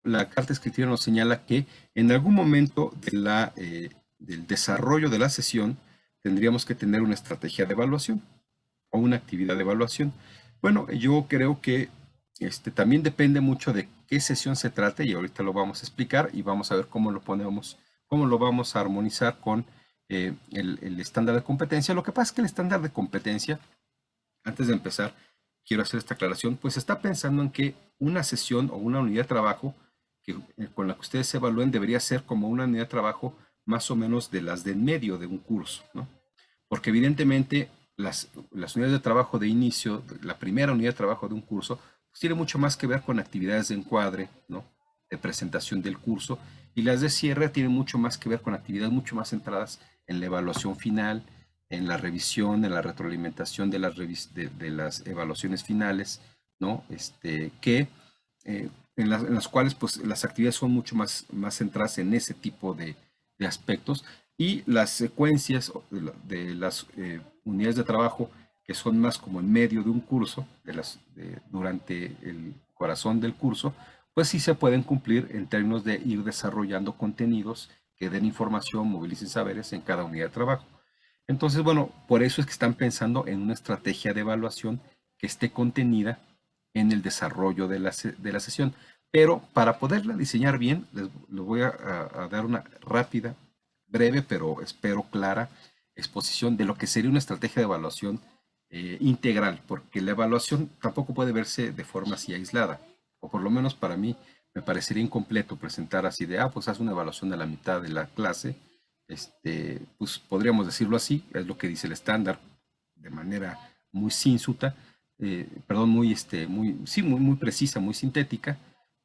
la carta descriptiva nos señala que en algún momento del desarrollo de la sesión tendríamos que tener una estrategia de evaluación o una actividad de evaluación. Bueno, yo creo que también depende mucho de qué sesión se trate y ahorita lo vamos a explicar y vamos a ver cómo lo ponemos, cómo lo vamos a armonizar con el estándar de competencia. Lo que pasa es que el estándar de competencia, antes de empezar, quiero hacer esta aclaración, pues está pensando en que una sesión o una unidad de trabajo con la que ustedes se evalúen debería ser como una unidad de trabajo más o menos de las del medio de un curso, ¿no? Porque evidentemente las unidades de trabajo de inicio, la primera unidad de trabajo de un curso, pues tiene mucho más que ver con actividades de encuadre, ¿no? De presentación del curso, y las de cierre tienen mucho más que ver con actividades mucho más centradas en la evaluación final, en la revisión, en la retroalimentación de las evaluaciones finales, ¿no? En las cuales pues las actividades son mucho más centradas en ese tipo de aspectos y las secuencias de las unidades de trabajo que son más como en medio de un curso, durante el corazón del curso, pues sí se pueden cumplir en términos de ir desarrollando contenidos que den información, movilicen saberes en cada unidad de trabajo. Entonces, bueno, por eso es que están pensando en una estrategia de evaluación que esté contenida en el desarrollo de la sesión. Pero para poderla diseñar bien, les voy a dar una rápida, breve, pero espero clara exposición de lo que sería una estrategia de evaluación integral, porque la evaluación tampoco puede verse de forma así aislada, o por lo menos para mí me parecería incompleto presentar así de, pues haz una evaluación a la mitad de la clase, pues podríamos decirlo así, es lo que dice el estándar, de manera muy sínsuta, perdón, muy precisa, muy sintética,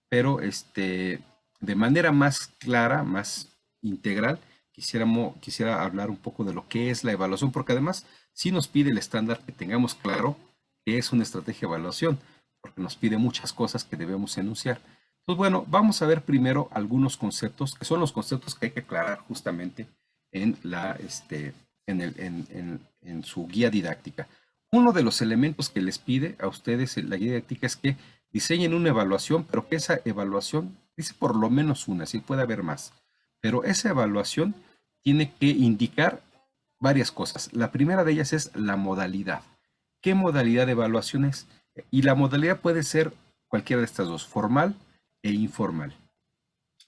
pero de manera más clara, más integral, quisiera hablar un poco de lo que es la evaluación, porque además sí nos pide el estándar que tengamos claro qué es una estrategia de evaluación, porque nos pide muchas cosas que debemos enunciar. Entonces, bueno, vamos a ver primero algunos conceptos, que son los conceptos que hay que aclarar justamente en, en su guía didáctica. Uno de los elementos que les pide a ustedes en la guía didáctica es que diseñen una evaluación, pero que esa evaluación, dice por lo menos una, sí puede haber más, pero esa evaluación tiene que indicar varias cosas. La primera de ellas es la modalidad. ¿Qué modalidad de evaluación es? Y la modalidad puede ser cualquiera de estas dos, formal e informal.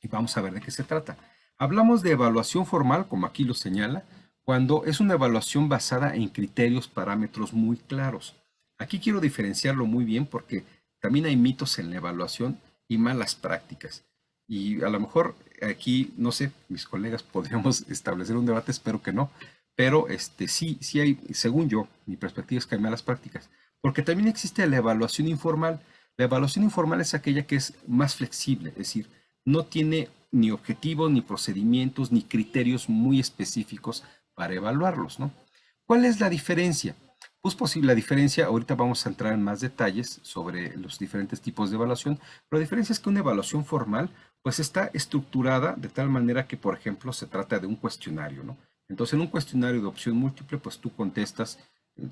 Y vamos a ver de qué se trata. Hablamos de evaluación formal, como aquí lo señala, cuando es una evaluación basada en criterios, parámetros muy claros. Aquí quiero diferenciarlo muy bien porque también hay mitos en la evaluación y malas prácticas. Y a lo mejor aquí, no sé, mis colegas podríamos establecer un debate, espero que no, pero sí hay, según yo, mi perspectiva es que hay malas prácticas, porque también existe la evaluación informal. La evaluación informal es aquella que es más flexible, es decir, no tiene ni objetivos, ni procedimientos, ni criterios muy específicos para evaluarlos, ¿no? ¿Cuál es la diferencia? Pues posible la diferencia, ahorita vamos a entrar en más detalles sobre los diferentes tipos de evaluación, pero la diferencia es que una evaluación formal pues está estructurada de tal manera que, por ejemplo, se trata de un cuestionario, ¿no? Entonces, en un cuestionario de opción múltiple, pues tú contestas,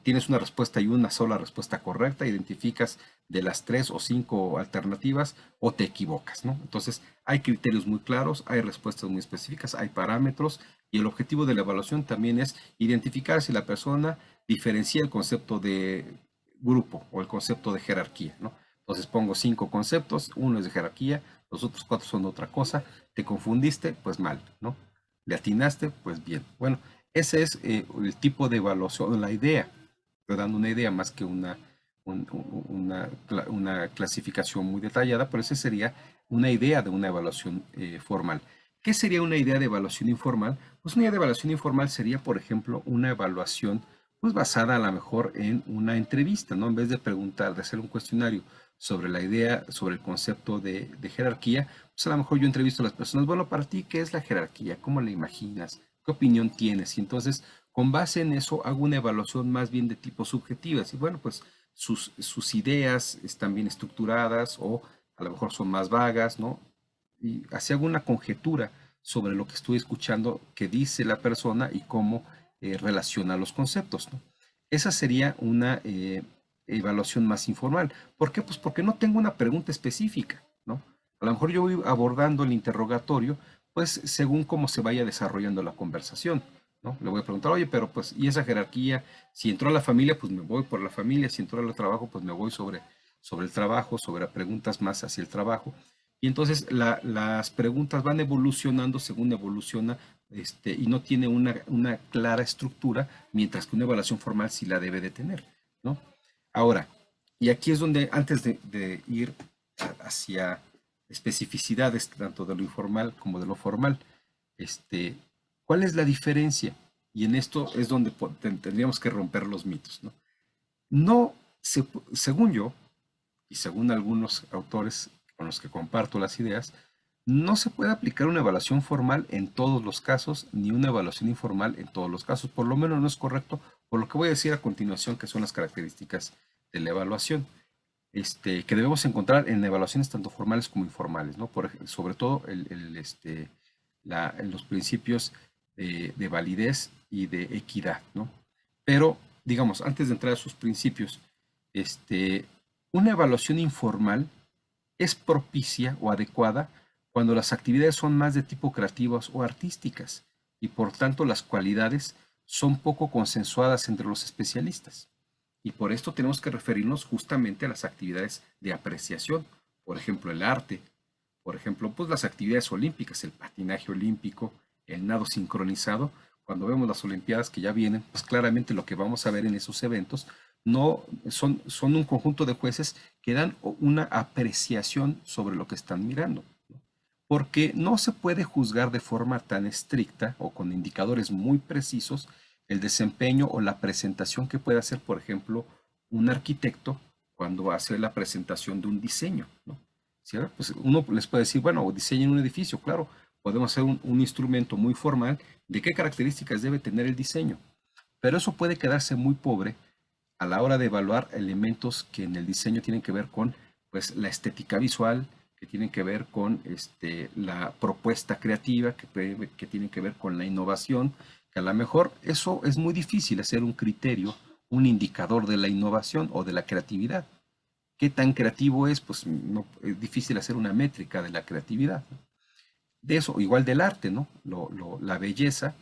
tienes una respuesta y una sola respuesta correcta, identificas de las 3 o 5 alternativas o te equivocas, ¿no? Entonces, hay criterios muy claros, hay respuestas muy específicas, hay parámetros y el objetivo de la evaluación también es identificar si la persona diferencia el concepto de grupo o el concepto de jerarquía, ¿no? Entonces pongo 5 conceptos, uno es de jerarquía, los otros 4 son de otra cosa, te confundiste, pues mal, ¿no? Le atinaste, pues bien. Bueno, ese es el tipo de evaluación, la idea, estoy dando una idea más que una clasificación muy detallada, pero esa sería una idea de una evaluación formal. ¿Qué sería una idea de evaluación informal? Pues una idea de evaluación informal sería, por ejemplo, una evaluación pues basada a lo mejor en una entrevista, ¿no? En vez de preguntar, de hacer un cuestionario sobre la idea, sobre el concepto de jerarquía, pues a lo mejor yo entrevisto a las personas, bueno, para ti, ¿qué es la jerarquía? ¿Cómo la imaginas? ¿Qué opinión tienes? Y entonces, con base en eso, hago una evaluación más bien de tipo subjetiva. Y bueno, pues sus ideas están bien estructuradas o a lo mejor son más vagas, ¿no? Y así hago una conjetura sobre lo que estoy escuchando que dice la persona y cómo relaciona los conceptos, ¿no? Esa sería una evaluación más informal. ¿Por qué? Pues porque no tengo una pregunta específica, ¿no? A lo mejor yo voy abordando el interrogatorio, pues según cómo se vaya desarrollando la conversación, ¿no? Le voy a preguntar, oye, pero pues, y esa jerarquía, si entró a la familia, pues me voy por la familia, si entró al trabajo, pues me voy sobre el trabajo, sobre preguntas más hacia el trabajo. Y entonces las preguntas van evolucionando según evoluciona, y no tiene una clara estructura, mientras que una evaluación formal sí la debe de tener, ¿no? Ahora, y aquí es donde, antes de ir hacia especificidades tanto de lo informal como de lo formal, este, ¿cuál es la diferencia? Y en esto es donde tendríamos que romper los mitos, ¿no? No, según yo, y según algunos autores con los que comparto las ideas, no se puede aplicar una evaluación formal en todos los casos, ni una evaluación informal en todos los casos. Por lo menos no es correcto, por lo que voy a decir a continuación, que son las características de la evaluación, que debemos encontrar en evaluaciones tanto formales como informales, ¿no? Sobre todo en los principios de validez y de equidad, ¿no? Pero, digamos, antes de entrar a esos principios, este, una evaluación informal es propicia o adecuada cuando las actividades son más de tipo creativas o artísticas y por tanto las cualidades son poco consensuadas entre los especialistas. Y por esto tenemos que referirnos justamente a las actividades de apreciación, por ejemplo, el arte, por ejemplo, pues las actividades olímpicas, el patinaje olímpico, el nado sincronizado. Cuando vemos las Olimpiadas que ya vienen, pues claramente lo que vamos a ver en esos eventos no son un conjunto de jueces que dan una apreciación sobre lo que están mirando, ¿no? Porque no se puede juzgar de forma tan estricta o con indicadores muy precisos el desempeño o la presentación que puede hacer, por ejemplo, un arquitecto cuando hace la presentación de un diseño, ¿no? ¿Sí? Pues uno les puede decir, bueno, diseñen un edificio, claro, podemos hacer un instrumento muy formal de qué características debe tener el diseño, pero eso puede quedarse muy pobre a la hora de evaluar elementos que en el diseño tienen que ver con, pues, la estética visual, que tienen que ver con la propuesta creativa, que tienen que ver con la innovación, que a lo mejor eso es muy difícil hacer un criterio, un indicador de la innovación o de la creatividad. ¿Qué tan creativo es? Pues no, es difícil hacer una métrica de la creatividad, ¿no? De eso, igual del arte, ¿no? La belleza,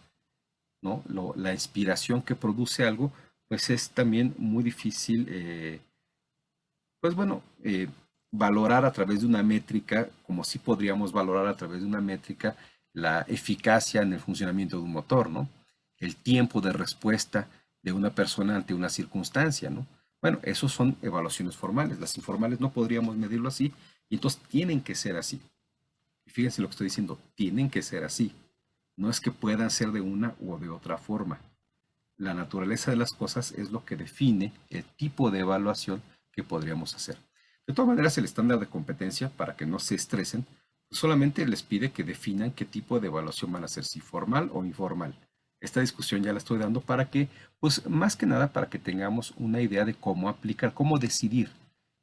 ¿no? La inspiración que produce algo, pues es también muy difícil, pues bueno, valorar a través de una métrica, como si podríamos valorar a través de una métrica la eficacia en el funcionamiento de un motor, ¿no? El tiempo de respuesta de una persona ante una circunstancia, ¿no? Bueno, esos son evaluaciones formales. Las informales no podríamos medirlo así y entonces tienen que ser así. Y fíjense lo que estoy diciendo, tienen que ser así. No es que puedan ser de una u de otra forma. La naturaleza de las cosas es lo que define el tipo de evaluación que podríamos hacer. De todas maneras, el estándar de competencia, para que no se estresen, solamente les pide que definan qué tipo de evaluación van a hacer, si formal o informal. Esta discusión ya la estoy dando para que, pues más que nada, para que tengamos una idea de cómo aplicar, cómo decidir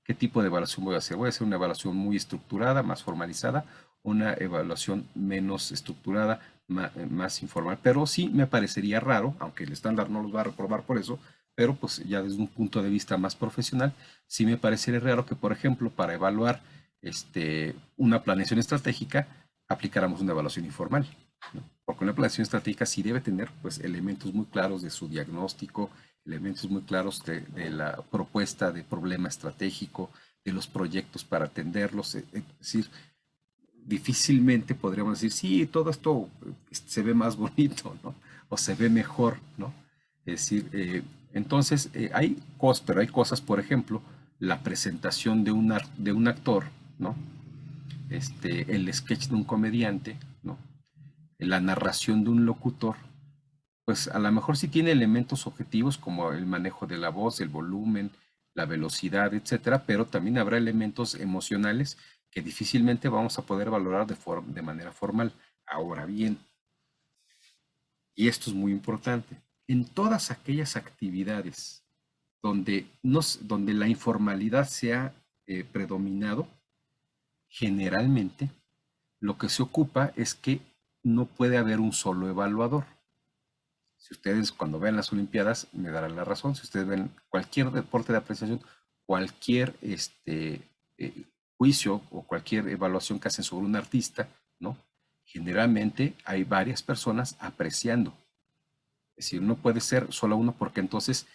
qué tipo de evaluación voy a hacer. Voy a hacer una evaluación muy estructurada, más formalizada, una evaluación menos estructurada, más informal. Pero sí me parecería raro, aunque el estándar no los va a reprobar por eso, pero pues ya desde un punto de vista más profesional, sí me parecería raro que, por ejemplo, para evaluar una planeación estratégica, aplicáramos una evaluación informal, ¿no? Porque una planeación estratégica sí debe tener pues elementos muy claros de su diagnóstico, elementos muy claros de la propuesta de problema estratégico, de los proyectos para atenderlos, es decir, difícilmente podríamos decir, sí, todo esto se ve más bonito, ¿no? O se ve mejor, ¿no? Es decir, entonces hay cosas, pero hay cosas, por ejemplo, la presentación de un actor, ¿no? El sketch de un comediante, ¿no? La narración de un locutor, pues a lo mejor sí tiene elementos objetivos como el manejo de la voz, el volumen, la velocidad, etcétera, pero también habrá elementos emocionales que difícilmente vamos a poder valorar de manera formal. Ahora bien, y esto es muy importante, en todas aquellas actividades donde la informalidad se ha predominado, generalmente lo que se ocupa es que no puede haber un solo evaluador. Si ustedes cuando vean las Olimpiadas me darán la razón. Si ustedes ven cualquier deporte de apreciación, cualquier juicio o cualquier evaluación que hacen sobre un artista, ¿no? Generalmente hay varias personas apreciando. Es decir, no puede ser solo uno porque entonces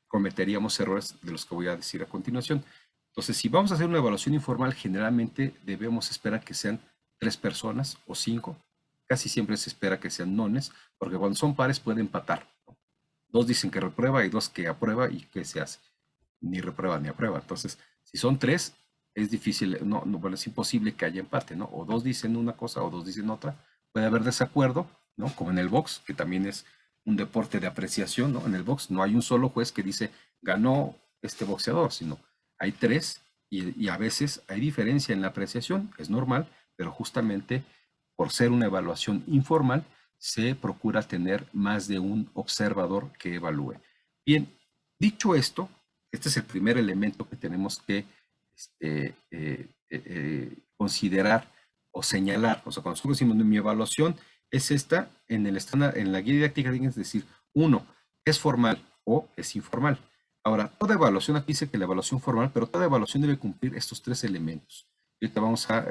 cometeríamos errores de los que voy a decir a continuación. Entonces, si vamos a hacer una evaluación informal, generalmente debemos esperar que sean 3 personas o 5. Casi siempre se espera que sean nones, porque cuando son pares puede empatar, ¿no? Dos dicen que reprueba y dos que aprueba, y ¿qué se hace? Ni reprueba ni aprueba. Entonces, si son 3, es difícil, bueno, es imposible que haya empate, ¿no? O dos dicen una cosa o dos dicen otra. Puede haber desacuerdo, ¿no? Como en el box, que también es un deporte de apreciación, ¿no? En el box no hay un solo juez que dice ganó este boxeador, sino hay 3 y a veces hay diferencia en la apreciación, es normal, pero justamente por ser una evaluación informal, se procura tener más de un observador que evalúe. Bien, dicho esto, este es el primer elemento que tenemos que considerar o señalar. O sea, cuando nosotros decimos mi evaluación es esta, en el estándar, en la guía didáctica tienes que decir, uno, es formal o es informal. Ahora, toda evaluación, aquí dice que la evaluación formal, pero toda evaluación debe cumplir estos 3 elementos. Y ahorita vamos a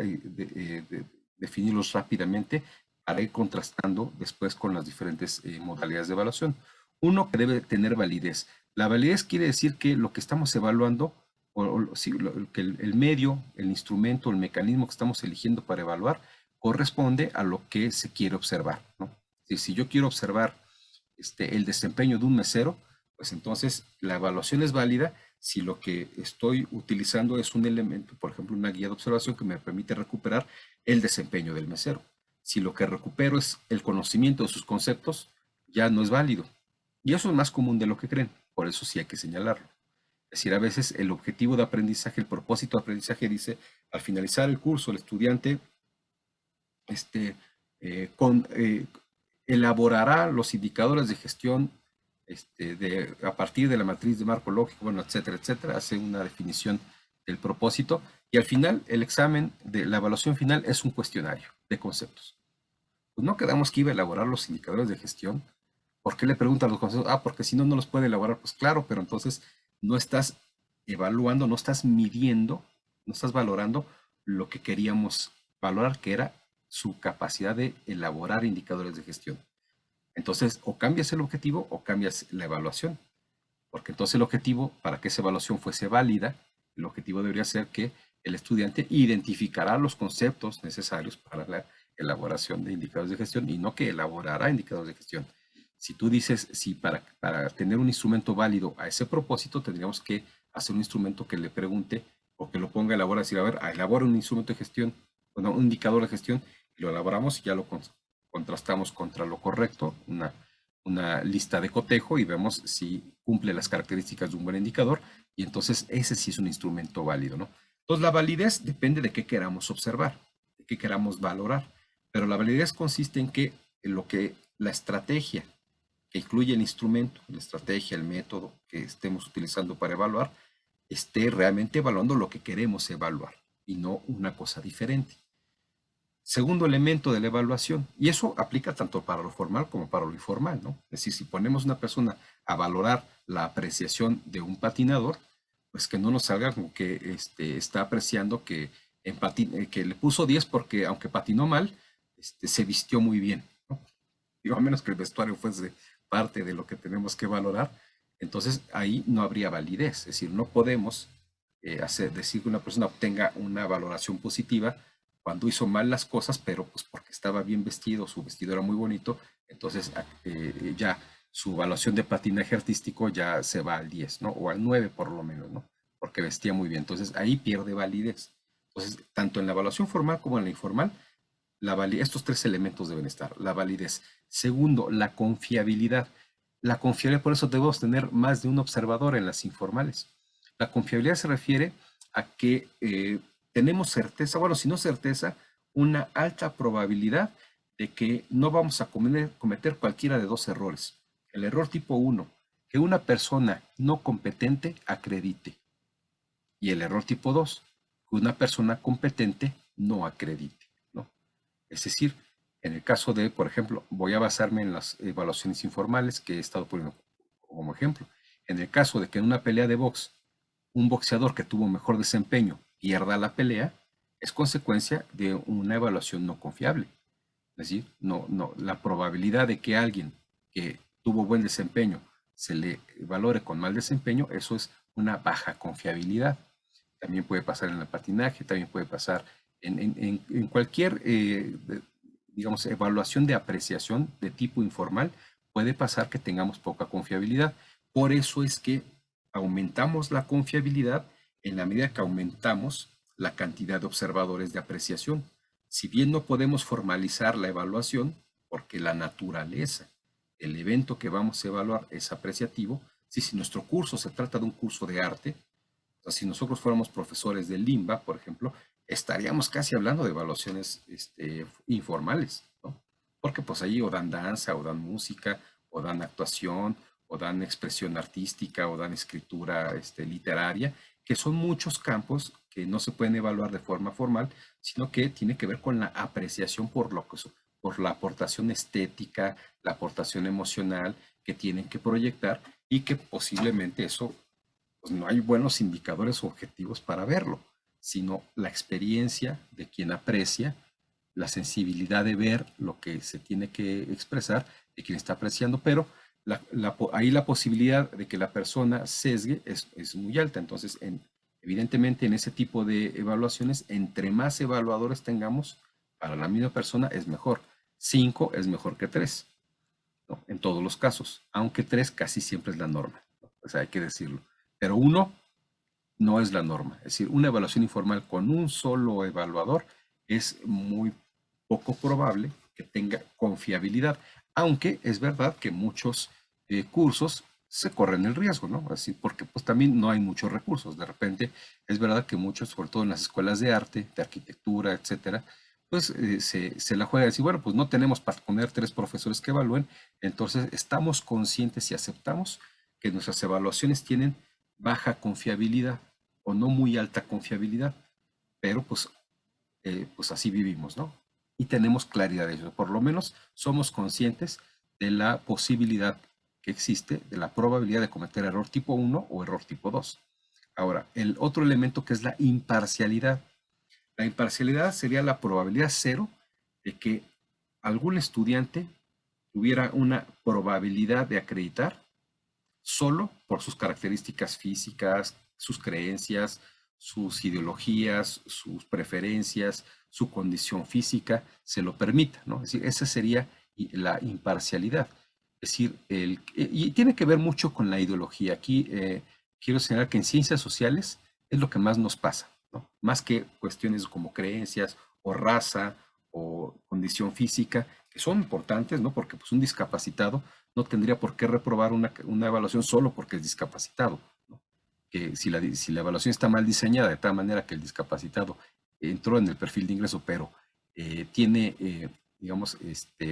definirlos rápidamente para ir contrastando después con las diferentes modalidades de evaluación. Uno, que debe tener validez. La validez quiere decir que lo que estamos evaluando, sí, que el medio, el instrumento, el mecanismo que estamos eligiendo para evaluar, corresponde a lo que se quiere observar, ¿no? Si yo quiero observar el desempeño de un mesero, pues entonces la evaluación es válida si lo que estoy utilizando es un elemento, por ejemplo, una guía de observación que me permite recuperar el desempeño del mesero. Si lo que recupero es el conocimiento de sus conceptos, ya no es válido. Y eso es más común de lo que creen, por eso sí hay que señalarlo. Es decir, a veces el objetivo de aprendizaje, el propósito de aprendizaje dice, al finalizar el curso, el estudiante este, con, elaborará los indicadores de gestión a partir de la matriz de marco lógico, bueno, etcétera, etcétera, hace una definición del propósito y al final el examen de la evaluación final es un cuestionario de conceptos. Pues no quedamos que iba a elaborar los indicadores de gestión. ¿Por qué le preguntan los conceptos? Ah, porque si no, no los puede elaborar. Pues claro, pero entonces no estás evaluando, no estás midiendo, no estás valorando lo que queríamos valorar, que era su capacidad de elaborar indicadores de gestión. Entonces, o cambias el objetivo o cambias la evaluación, porque entonces el objetivo, para que esa evaluación fuese válida, el objetivo debería ser que el estudiante identificará los conceptos necesarios para la elaboración de indicadores de gestión y no que elaborará indicadores de gestión. Si tú dices, si para tener un instrumento válido a ese propósito, tendríamos que hacer un instrumento que le pregunte o que lo ponga a elaborar, decir, a ver, elabora un instrumento de gestión, bueno, un indicador de gestión, y lo elaboramos y ya lo contrastamos contra lo correcto, una lista de cotejo y vemos si cumple las características de un buen indicador y entonces ese sí es un instrumento válido, ¿no? Entonces la validez depende de qué queramos observar, de qué queramos valorar, pero la validez consiste en que la estrategia que incluye el instrumento, la estrategia, el método que estemos utilizando para evaluar, esté realmente evaluando lo que queremos evaluar y no una cosa diferente. Segundo elemento de la evaluación, y eso aplica tanto para lo formal como para lo informal, ¿no? Es decir, si ponemos una persona a valorar la apreciación de un patinador, pues que no nos salga como que está apreciando que le puso 10 porque aunque patinó mal, se vistió muy bien, ¿no? Digo, a menos que el vestuario fuese parte de lo que tenemos que valorar, entonces ahí no habría validez, es decir, no podemos decir que una persona obtenga una valoración positiva cuando hizo mal las cosas, pero pues porque estaba bien vestido, su vestido era muy bonito, entonces ya su evaluación de patinaje artístico ya se va al 10, ¿no? O al 9 por lo menos, ¿no? Porque vestía muy bien. Entonces ahí pierde validez. Entonces, tanto en la evaluación formal como en la informal, estos 3 elementos deben estar. La validez. Segundo, la confiabilidad. La confiabilidad, por eso debemos tener más de un observador en las informales. La confiabilidad se refiere a que tenemos certeza, bueno, si no certeza, una alta probabilidad de que no vamos a cometer cualquiera de 2 errores. El error tipo 1, que una persona no competente acredite. Y el error tipo 2, que una persona competente no acredite, ¿no? Es decir, en el caso de, por ejemplo, voy a basarme en las evaluaciones informales que he estado poniendo como ejemplo. En el caso de que en una pelea de box, un boxeador que tuvo mejor desempeño pierda la pelea, es consecuencia de una evaluación no confiable. Es decir, la probabilidad de que alguien que tuvo buen desempeño se le valore con mal desempeño, eso es una baja confiabilidad. También puede pasar en el patinaje, también puede pasar en cualquier, digamos, evaluación de apreciación de tipo informal, puede pasar que tengamos poca confiabilidad. Por eso es que aumentamos la confiabilidad en la medida que aumentamos la cantidad de observadores de apreciación. Si bien no podemos formalizar la evaluación, porque la naturaleza, el evento que vamos a evaluar es apreciativo, si nuestro curso se trata de un curso de arte, o sea, si nosotros fuéramos profesores de Limba, por ejemplo, estaríamos casi hablando de evaluaciones informales, ¿no? Porque pues ahí o dan danza, o dan música, o dan actuación, o dan expresión artística, o dan escritura literaria, que son muchos campos que no se pueden evaluar de forma formal, sino que tiene que ver con la apreciación por la aportación estética, la aportación emocional que tienen que proyectar y que posiblemente eso pues no hay buenos indicadores o objetivos para verlo, sino la experiencia de quien aprecia, la sensibilidad de ver lo que se tiene que expresar de quien está apreciando, pero ahí la posibilidad de que la persona sesgue es muy alta. Entonces, evidentemente en ese tipo de evaluaciones, entre más evaluadores tengamos para la misma persona es mejor. 5 es mejor que 3, ¿no? En todos los casos, aunque 3 casi siempre es la norma, ¿no? O sea, hay que decirlo. Pero 1 no es la norma. Es decir, una evaluación informal con un solo evaluador es muy poco probable que tenga confiabilidad, aunque es verdad que muchos cursos se corren el riesgo, ¿no? Así, porque pues también no hay muchos recursos. De repente, es verdad que muchos, sobre todo en las escuelas de arte, de arquitectura, etcétera, pues se la juega decir, bueno, pues no tenemos para poner 3 profesores que evalúen, entonces estamos conscientes y aceptamos que nuestras evaluaciones tienen baja confiabilidad o no muy alta confiabilidad, pero pues así vivimos, ¿no? Y tenemos claridad de eso. Por lo menos somos conscientes de la posibilidad que existe, de la probabilidad de cometer error tipo 1 o error tipo 2. Ahora, el otro elemento que es la imparcialidad. La imparcialidad sería la probabilidad cero de que algún estudiante tuviera una probabilidad de acreditar solo por sus características físicas, sus creencias, sus ideologías, sus preferencias, su condición física, se lo permita, ¿no? Es decir, esa sería la imparcialidad. Es decir, y tiene que ver mucho con la ideología. Aquí quiero señalar que en ciencias sociales es lo que más nos pasa, ¿no? Más que cuestiones como creencias o raza o condición física, que son importantes, ¿no? Porque pues un discapacitado no tendría por qué reprobar una evaluación solo porque es discapacitado, ¿no? Que si la evaluación está mal diseñada de tal manera que el discapacitado entró en el perfil de ingreso, pero tiene, digamos,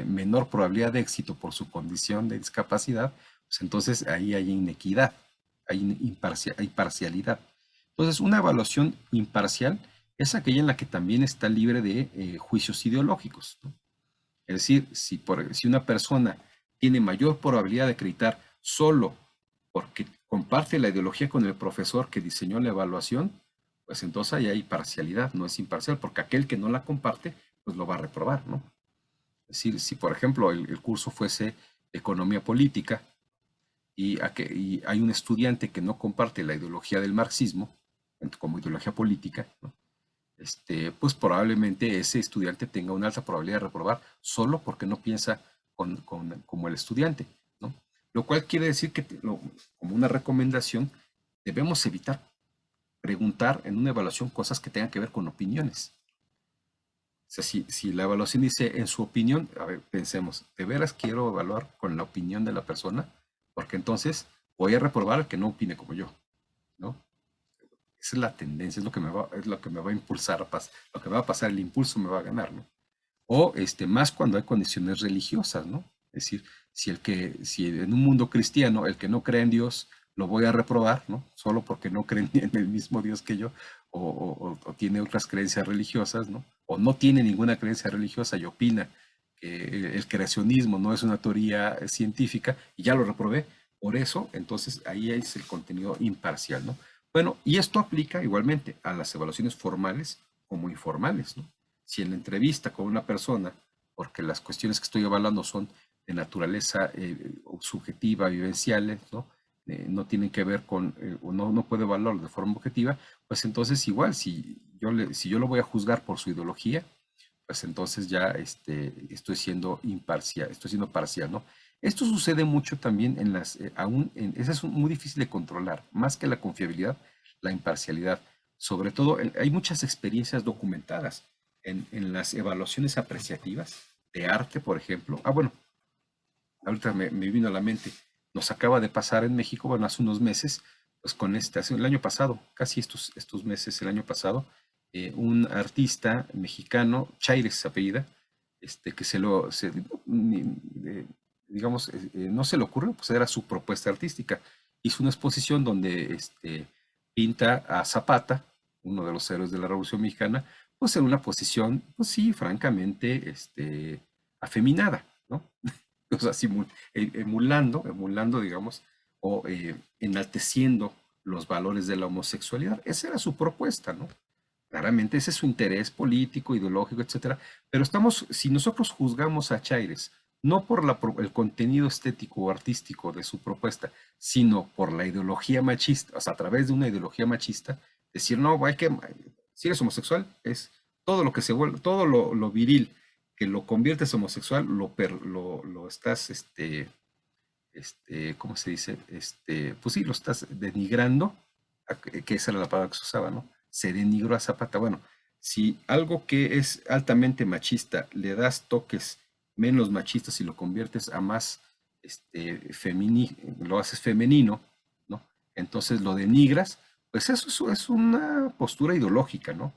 menor probabilidad de éxito por su condición de discapacidad, pues entonces ahí hay inequidad, hay parcialidad. Entonces, una evaluación imparcial es aquella en la que también está libre de juicios ideológicos, ¿no? Es decir, si una persona tiene mayor probabilidad de acreditar solo porque comparte la ideología con el profesor que diseñó la evaluación, pues entonces ahí hay parcialidad, no es imparcial, porque aquel que no la comparte, pues lo va a reprobar, ¿no? Es decir, si por ejemplo el curso fuese economía política y hay un estudiante que no comparte la ideología del marxismo como ideología política, ¿no? Pues probablemente ese estudiante tenga una alta probabilidad de reprobar solo porque no piensa como el estudiante, ¿no? Lo cual quiere decir que, como una recomendación, debemos evitar preguntar en una evaluación cosas que tengan que ver con opiniones. O sea, si la evaluación dice, en su opinión, a ver, pensemos, ¿de veras quiero evaluar con la opinión de la persona? Porque entonces voy a reprobar al que no opine como yo, ¿no? Esa es la tendencia, es lo que me va a impulsar a pasar, lo que me va a pasar, el impulso me va a ganar, ¿no? O más cuando hay condiciones religiosas, ¿no? Es decir, si en un mundo cristiano el que no cree en Dios lo voy a reprobar, ¿no? Solo porque no cree en el mismo Dios que yo, o tiene otras creencias religiosas, ¿no? O no tiene ninguna creencia religiosa y opina que el creacionismo no es una teoría científica y ya lo reprobé. Por eso, entonces ahí es el contenido imparcial, ¿no? Bueno, y esto aplica igualmente a las evaluaciones formales como informales, ¿no? Si en la entrevista con una persona, porque las cuestiones que estoy evaluando son de naturaleza subjetiva, vivenciales, ¿no? No tienen que ver con, o no puedo evaluarlo de forma objetiva, pues entonces igual, si yo lo voy a juzgar por su ideología, pues entonces ya estoy siendo imparcial, estoy siendo parcial, ¿no? Esto sucede mucho también eso es muy difícil de controlar, más que la confiabilidad, la imparcialidad. Sobre todo, hay muchas experiencias documentadas en las evaluaciones apreciativas de arte, por ejemplo. Bueno, ahorita me vino a la mente, nos acaba de pasar en México, bueno, hace unos meses, pues el año pasado, casi estos meses, el año pasado, un artista mexicano, Chaires se apellida, que digamos, no se le ocurrió, pues era su propuesta artística. Hizo una exposición donde pinta a Zapata, uno de los héroes de la Revolución Mexicana, pues en una posición, pues sí, francamente, afeminada, ¿no? O sea, emulando, digamos, o enalteciendo los valores de la homosexualidad. Esa era su propuesta, ¿no? Claramente ese es su interés político, ideológico, etcétera. Pero si nosotros juzgamos a Chaires, no por el contenido estético o artístico de su propuesta, sino por la ideología machista, o sea, a través de una ideología machista, decir, no, si eres homosexual, es todo lo que se vuelve, todo lo viril que lo conviertes homosexual, lo estás, ¿cómo se dice? Pues sí, lo estás denigrando, que esa era la palabra que se usaba, ¿no? Se denigró a Zapata. Bueno, si algo que es altamente machista le das toques menos machistas y lo conviertes a más lo haces femenino, ¿no? Entonces lo denigras, pues eso es una postura ideológica, ¿no?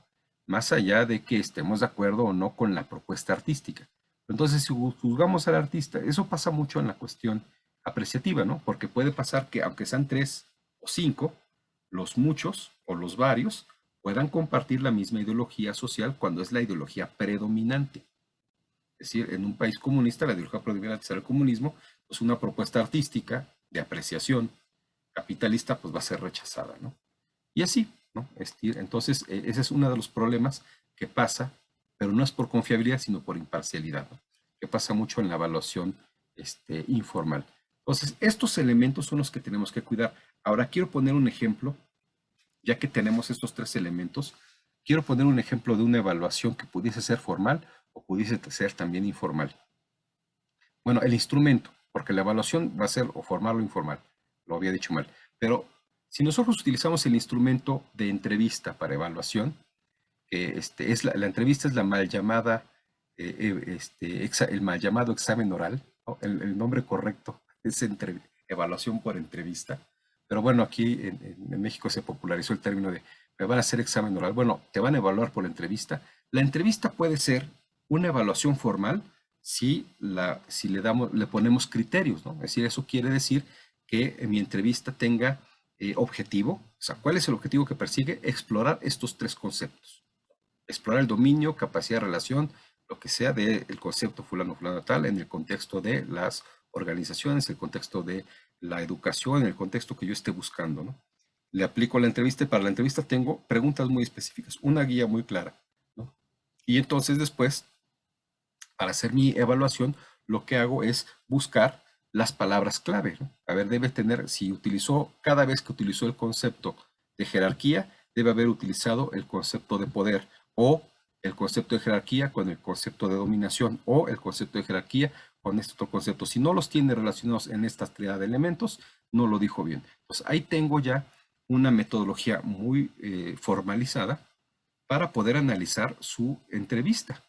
Más allá de que estemos de acuerdo o no con la propuesta artística. Entonces, si juzgamos al artista, eso pasa mucho en la cuestión apreciativa, ¿no? Porque puede pasar que aunque sean 3 o 5, los muchos o los varios puedan compartir la misma ideología social cuando es la ideología predominante. Es decir, en un país comunista la ideología predominante será el comunismo, pues una propuesta artística de apreciación capitalista pues va a ser rechazada, ¿no? Y así, ¿no? Entonces, ese es uno de los problemas que pasa, pero no es por confiabilidad, sino por imparcialidad, ¿no? Que pasa mucho en la evaluación informal. Entonces, estos elementos son los que tenemos que cuidar. Ahora, quiero poner un ejemplo, ya que tenemos estos 3 elementos, quiero poner un ejemplo de una evaluación que pudiese ser formal o pudiese ser también informal. Bueno, el instrumento, porque la evaluación va a ser o formal o informal, lo había dicho mal, pero si nosotros utilizamos el instrumento de entrevista para evaluación, que la entrevista es la mal llamada, el mal llamado examen oral, ¿no? El nombre correcto es evaluación por entrevista, pero bueno, aquí en México se popularizó el término de me van a hacer examen oral. Bueno, te van a evaluar por entrevista. La entrevista puede ser una evaluación formal si le ponemos criterios, ¿no? Es decir, eso quiere decir que mi entrevista tenga objetivo, o sea, ¿cuál es el objetivo que persigue? Explorar estos 3 conceptos. Explorar el dominio, capacidad de relación, lo que sea del concepto fulano, fulano tal, en el contexto de las organizaciones, el contexto de la educación, en el contexto que yo esté buscando, ¿no? Le aplico la entrevista y para la entrevista tengo preguntas muy específicas, una guía muy clara, ¿no? Y entonces después, para hacer mi evaluación, lo que hago es buscar las palabras clave, ¿no? A ver, cada vez que utilizó el concepto de jerarquía, debe haber utilizado el concepto de poder o el concepto de jerarquía con el concepto de dominación o el concepto de jerarquía con este otro concepto. Si no los tiene relacionados en esta triada de elementos, no lo dijo bien. Pues ahí tengo ya una metodología muy formalizada para poder analizar su entrevista.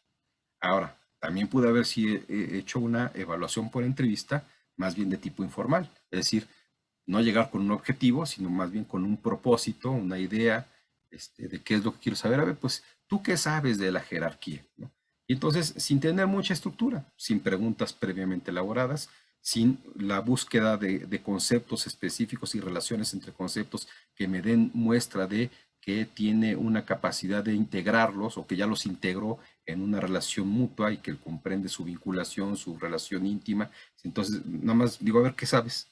Ahora, también pude haber hecho una evaluación por entrevista más bien de tipo informal, es decir, no llegar con un objetivo, sino más bien con un propósito, una idea de qué es lo que quiero saber. A ver, pues, ¿tú qué sabes de la jerarquía? ¿No? Y entonces, sin tener mucha estructura, sin preguntas previamente elaboradas, sin la búsqueda de conceptos específicos y relaciones entre conceptos que me den muestra de que tiene una capacidad de integrarlos o que ya los integró en una relación mutua y que comprende su vinculación, su relación íntima. Entonces, nada más digo, a ver, ¿qué sabes?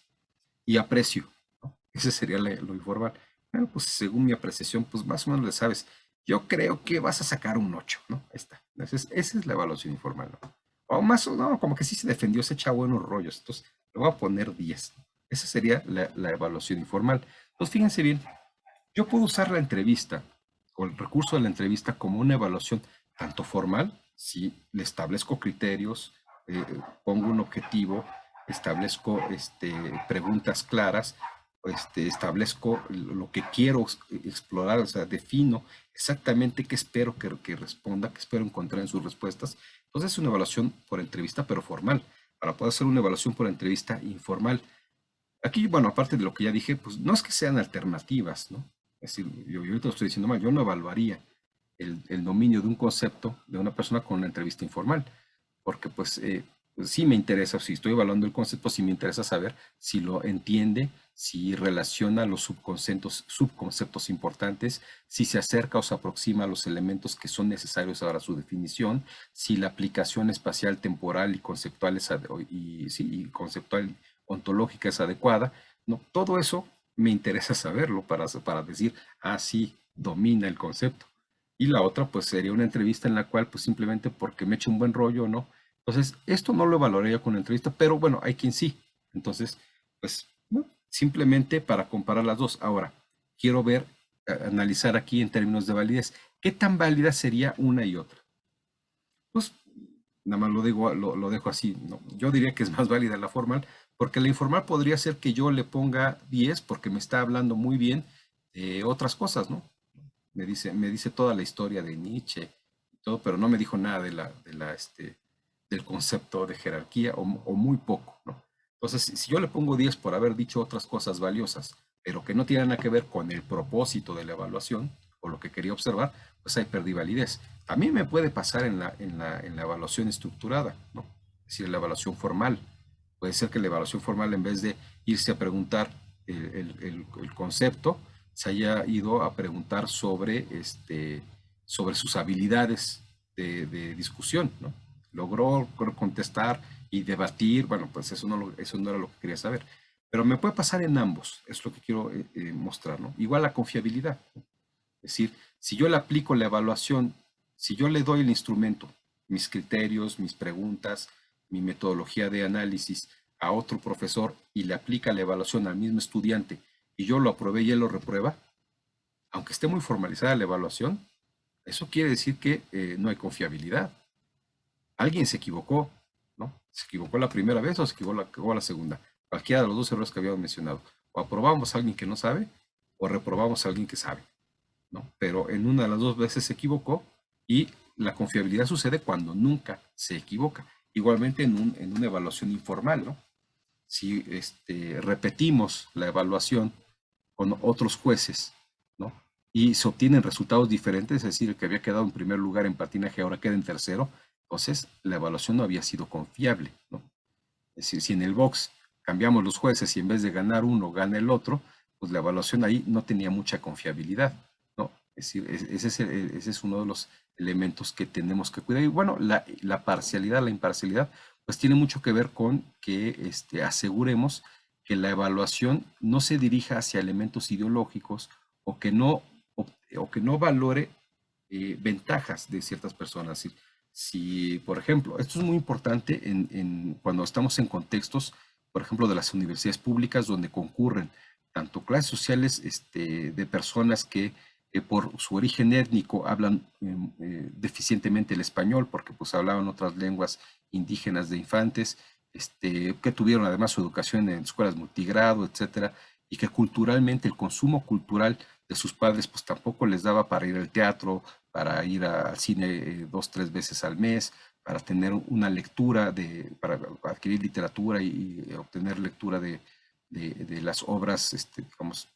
Y aprecio, ¿no? Ese sería lo informal. Bueno, pues según mi apreciación, pues más o menos le sabes. yo creo que vas a sacar un 8, ¿no? Ahí está. Esa es la evaluación informal, ¿no? O más, no, como que sí se defendió, se echa buenos rollos. Entonces, le voy a poner 10. Esa sería la evaluación informal. Entonces, fíjense bien, yo puedo usar la entrevista o el recurso de la entrevista como una evaluación tanto formal, si le establezco criterios, pongo un objetivo, establezco preguntas claras, establezco lo que quiero explorar, o sea, defino exactamente qué espero que responda, qué espero encontrar en sus respuestas. Entonces es una evaluación por entrevista, pero formal. Para poder hacer una evaluación por entrevista informal, aquí, bueno, aparte de lo que ya dije, pues no es que sean alternativas, ¿no? Es decir, yo te lo estoy diciendo mal, yo no evaluaría el dominio de un concepto de una persona con una entrevista informal, porque pues sí me interesa, si estoy evaluando el concepto, sí me interesa saber si lo entiende, si relaciona los subconceptos importantes, si se acerca o se aproxima a los elementos que son necesarios para su definición, si la aplicación espacial, temporal y conceptual y conceptual ontológica es adecuada, ¿no? Todo eso me interesa saberlo para decir, ah, sí, domina el concepto. Y la otra, pues sería una entrevista en la cual, pues simplemente porque me eche un buen rollo, ¿no? Entonces, esto no lo evaluaría con entrevista, pero bueno, hay quien sí. Entonces, pues, ¿no? Simplemente para comparar las dos. Ahora, quiero ver, analizar aquí en términos de validez, ¿qué tan válida sería una y otra? Pues nada más lo dejo así, ¿no? Yo diría que es más válida la formal, porque la informal podría ser que yo le ponga 10 porque me está hablando muy bien de otras cosas, ¿no? Me dice toda la historia de Nietzsche y todo, pero no me dijo nada del concepto de jerarquía o muy poco, ¿no? Entonces, si yo le pongo 10 por haber dicho otras cosas valiosas, pero que no tienen nada que ver con el propósito de la evaluación o lo que quería observar, pues ahí perdí validez. A mí me puede pasar en la evaluación estructurada, ¿no? Es decir, la evaluación formal. Puede ser que la evaluación formal, en vez de irse a preguntar el concepto, se haya ido a preguntar sobre sus habilidades de discusión, ¿no? Logró contestar y debatir, bueno, pues eso no era lo que quería saber. Pero me puede pasar en ambos, es lo que quiero mostrar, ¿no? Igual la confiabilidad, ¿no? Es decir, si yo le aplico la evaluación, si yo le doy el instrumento, mis criterios, mis preguntas, mi metodología de análisis a otro profesor y le aplica la evaluación al mismo estudiante y yo lo aprobé y él lo reprueba, aunque esté muy formalizada la evaluación, eso quiere decir que no hay confiabilidad. Alguien se equivocó, ¿no? Se equivocó la primera vez o se equivocó la segunda. Cualquiera de los dos errores que habíamos mencionado. O aprobamos a alguien que no sabe o reprobamos a alguien que sabe, ¿no? Pero en una de las dos veces se equivocó y la confiabilidad sucede cuando nunca se equivoca. Igualmente en una evaluación informal, ¿no? Si repetimos la evaluación con otros jueces, ¿no? Y se obtienen resultados diferentes, es decir, el que había quedado en primer lugar en patinaje ahora queda en tercero, entonces la evaluación no había sido confiable, ¿no? Es decir, si en el box cambiamos los jueces y en vez de ganar uno gana el otro, pues la evaluación ahí no tenía mucha confiabilidad, ¿no? Es decir, ese es uno de los elementos que tenemos que cuidar. Y bueno, la parcialidad, la imparcialidad, pues tiene mucho que ver con que aseguremos que la evaluación no se dirija hacia elementos ideológicos o que no, o que no valore ventajas de ciertas personas. Si, por ejemplo, esto es muy importante cuando estamos en contextos, por ejemplo, de las universidades públicas donde concurren tanto clases sociales de personas que por su origen étnico hablan deficientemente el español, porque pues hablaban otras lenguas indígenas de infantes, que tuvieron además su educación en escuelas multigrado, etcétera, y que culturalmente el consumo cultural de sus padres pues tampoco les daba para ir al teatro, para ir al cine 2, 3 veces al mes, para tener una lectura, para adquirir literatura y obtener lectura de las obras, digamos,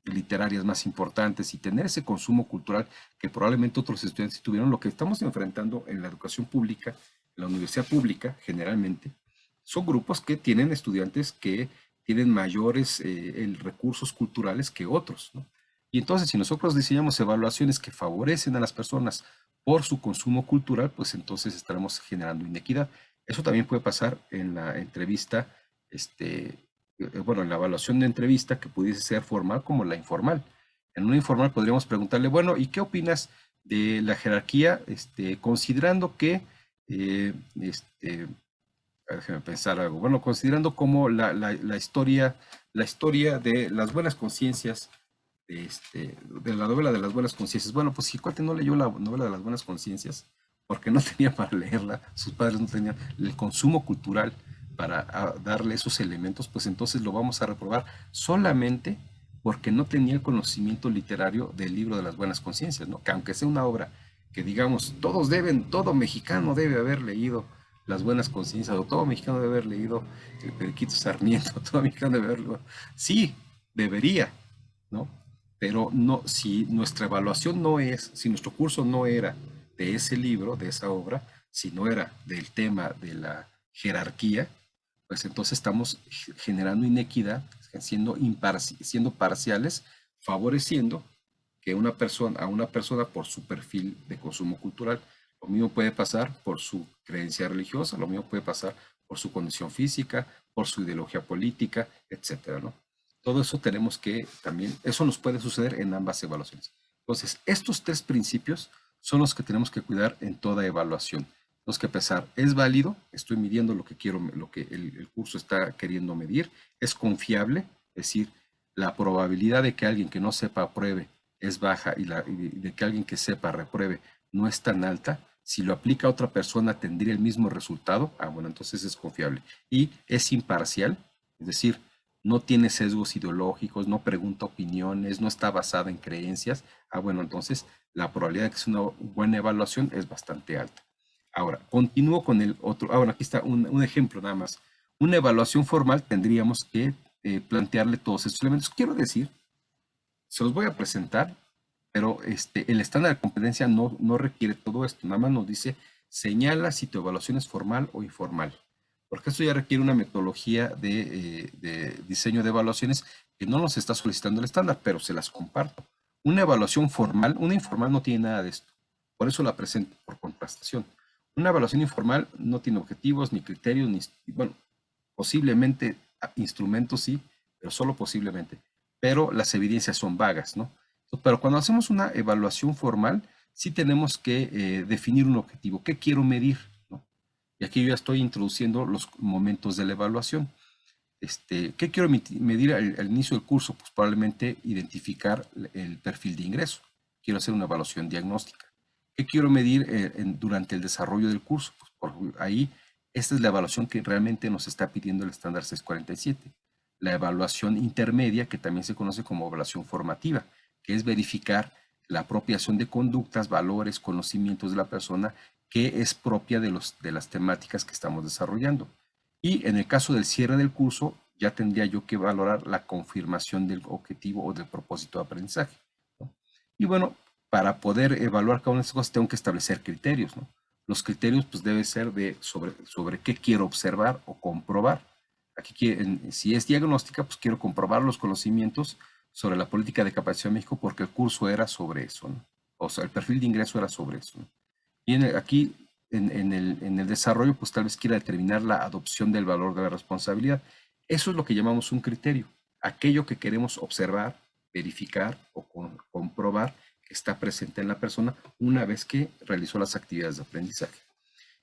literarias más importantes y tener ese consumo cultural que probablemente otros estudiantes tuvieron. Lo que estamos enfrentando en la educación pública, en la universidad pública generalmente, son grupos que tienen estudiantes que tienen mayores recursos culturales que otros, ¿no? Y entonces, si nosotros diseñamos evaluaciones que favorecen a las personas por su consumo cultural, pues entonces estaremos generando inequidad. Eso también puede pasar en la entrevista, bueno, en la evaluación de entrevista que pudiese ser formal como la informal. En una informal podríamos preguntarle, bueno, ¿y qué opinas de la jerarquía, considerando que, déjeme pensar algo, bueno, considerando como la historia de las buenas conciencias, de la novela de las buenas conciencias? Bueno, pues si Cuate no leyó la novela de las buenas conciencias, porque no tenía para leerla, sus padres no tenían el consumo cultural para darle esos elementos, pues entonces lo vamos a reprobar solamente porque no tenía el conocimiento literario del libro de las buenas conciencias, ¿no? Que aunque sea una obra que digamos, todo mexicano debe haber leído las buenas conciencias, o todo mexicano debe haber leído el Periquito Sarmiento, todo mexicano debe haberlo. Sí, debería, ¿no? Pero no, si nuestra evaluación no es, si nuestro curso no era de ese libro, de esa obra, si no era del tema de la jerarquía, pues entonces estamos generando inequidad, siendo parciales, favoreciendo que a una persona por su perfil de consumo cultural. Lo mismo puede pasar por su creencia religiosa, lo mismo puede pasar por su condición física, por su ideología política, etcétera, ¿no? Todo eso tenemos que también, eso nos puede suceder en ambas evaluaciones. Entonces, estos tres principios son los que tenemos que cuidar en toda evaluación. Tenemos que pensar, ¿es válido? Estoy midiendo lo que quiero, lo que el curso está queriendo medir. ¿Es confiable? Es decir, la probabilidad de que alguien que no sepa apruebe es baja y de que alguien que sepa repruebe no es tan alta. Si lo aplica a otra persona, ¿tendría el mismo resultado? Ah, bueno, entonces es confiable. Y es imparcial, es decir, no tiene sesgos ideológicos, no pregunta opiniones, no está basada en creencias. Ah, bueno, entonces la probabilidad de que sea una buena evaluación es bastante alta. Ahora, continúo con el otro. Ahora, aquí está un ejemplo nada más. Una evaluación formal tendríamos que plantearle todos estos elementos. Quiero decir, se los voy a presentar, pero el estándar de competencia no requiere todo esto. Nada más nos dice, señala si tu evaluación es formal o informal. Porque esto ya requiere una metodología de diseño de evaluaciones que no nos está solicitando el estándar, pero se las comparto. Una evaluación formal, una informal no tiene nada de esto. Por eso la presento por contrastación. Una evaluación informal no tiene objetivos, ni criterios, ni, bueno, posiblemente instrumentos sí, pero solo posiblemente. Pero las evidencias son vagas, ¿no? Pero cuando hacemos una evaluación formal, sí tenemos que definir un objetivo. ¿Qué quiero medir? ¿No? Y aquí yo ya estoy introduciendo los momentos de la evaluación. ¿Qué quiero medir al inicio del curso? Pues probablemente identificar el perfil de ingreso. Quiero hacer una evaluación diagnóstica. ¿Qué quiero medir durante el desarrollo del curso? Pues por ahí, esta es la evaluación que realmente nos está pidiendo el estándar 647. La evaluación intermedia, que también se conoce como evaluación formativa, que es verificar la apropiación de conductas, valores, conocimientos de la persona que es propia de las temáticas que estamos desarrollando. Y en el caso del cierre del curso, ya tendría yo que valorar la confirmación del objetivo o del propósito de aprendizaje, ¿no? Y bueno, para poder evaluar cada una de estas cosas tengo que establecer criterios, ¿no? Los criterios pues deben ser sobre qué quiero observar o comprobar. Aquí, si es diagnóstica, pues quiero comprobar los conocimientos sobre la política de capacitación de México porque el curso era sobre eso, ¿no? O sea, el perfil de ingreso era sobre eso, ¿no? Y aquí en el desarrollo, pues tal vez quiera determinar la adopción del valor de la responsabilidad. Eso es lo que llamamos un criterio. Aquello que queremos observar, verificar o comprobar que está presente en la persona una vez que realizó las actividades de aprendizaje.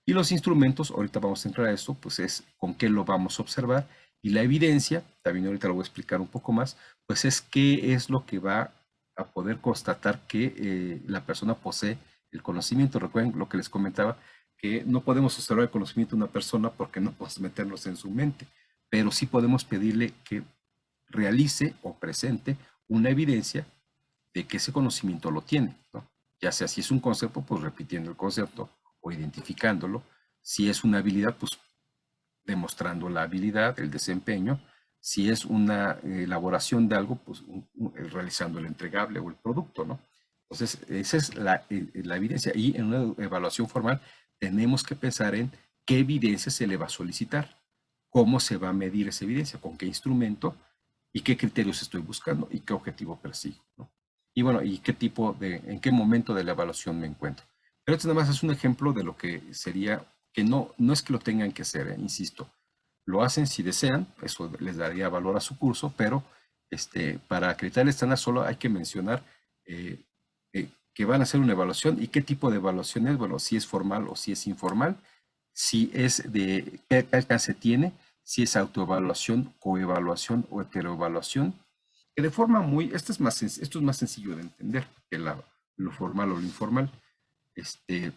Y los instrumentos, ahorita vamos a entrar a esto, pues es con qué lo vamos a observar. Y la evidencia, también ahorita lo voy a explicar un poco más, pues es qué es lo que va a poder constatar que la persona posee el conocimiento. Recuerden lo que les comentaba, que no podemos observar el conocimiento de una persona porque no podemos meternos en su mente, pero sí podemos pedirle que realice o presente una evidencia de que ese conocimiento lo tiene, ¿no? Ya sea si es un concepto, pues repitiendo el concepto o identificándolo. Si es una habilidad, pues demostrando la habilidad, el desempeño. Si es una elaboración de algo, pues realizando el entregable o el producto, ¿no? Entonces, esa es la evidencia. Y en una evaluación formal tenemos que pensar en qué evidencia se le va a solicitar, cómo se va a medir esa evidencia, con qué instrumento y qué criterios estoy buscando y qué objetivo persigo, ¿no? Y bueno, y en qué momento de la evaluación me encuentro. Pero esto nada más es un ejemplo de lo que sería, que no es que lo tengan que hacer, insisto, lo hacen si desean, eso les daría valor a su curso, pero Para acreditar el estándar solo hay que mencionar que van a hacer una evaluación y qué tipo de evaluación es, bueno, si es formal o si es informal, si es de qué alcance tiene, si es autoevaluación, coevaluación o heteroevaluación, que de forma esto es más sencillo de entender que lo formal o lo informal. Este,